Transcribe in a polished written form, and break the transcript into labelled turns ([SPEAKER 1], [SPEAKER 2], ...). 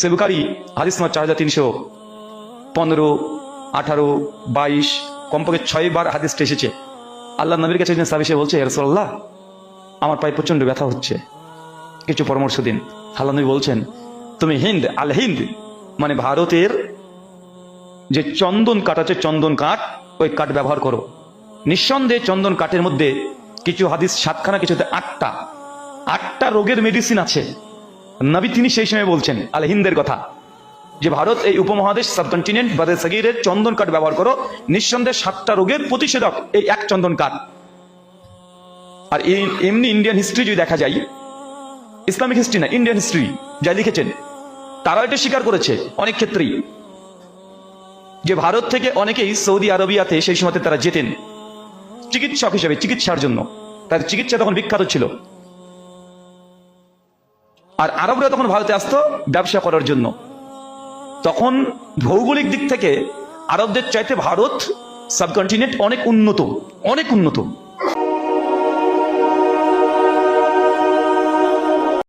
[SPEAKER 1] সেবুকারি হাদিস নম্বর 4315, 18, 22, কমপক্ষে 6 বার হাদিসটা এসেছে। আল্লাহ নবীর কাছে একজন সাহাবী এসে বলছে, ইয়া রাসূলুল্লাহ, আমার পায়ে প্রচন্ড ব্যথা হচ্ছে, কিছু পরামর্শ দিন। আল্লাহ নবী বলছেন, তুমি হিন্দ আল হিন্দ মানে ভারতের যে চন্দন কাঠ আছে, চন্দন কাঠ, ওই কাঠ ব্যবহার করো। নিঃসন্দেহে চন্দন কাঠের মধ্যে কিছু হাদিস 7খানা, কিছুতে 8টা রোগের মেডিসিন আছে। নবী তিনি সেই সময় বলছেন আল হিন্দের কথা, যে ভারত এই উপমহাদেশ সাবকন্টিনেন্ট বাদে সাগিরের চন্দন কাঠ ব্যবহার করো, নিঃসন্দেহে 7টা রোগের প্রতিষেধক এই এক চন্দন কাঠ। আর এমনি ইন্ডিয়ান হিস্ট্রি যদি দেখা যায়, ইসলামিক হিস্ট্রি না, ইন্ডিয়ান হিস্ট্রি যা লিখেছেন, তারা এটা স্বীকার করেছে অনেক ক্ষেত্রেই, যে ভারত থেকে অনেকেই সৌদি আরবিয়াতে সেই সময়তে তারা যেতেন চিকিৎসক হিসেবে, চিকিৎসার জন্য। তার চিকিৎসা তখন বিখ্যাত ছিল। আর আরবরা তখন ভারতে আসতো ব্যবসা করার জন্য। তখন ভৌগোলিক দিক থেকে আরবদের চাইতে ভারত সাবকন্টিনেন্ট অনেক উন্নত, অনেক উন্নত।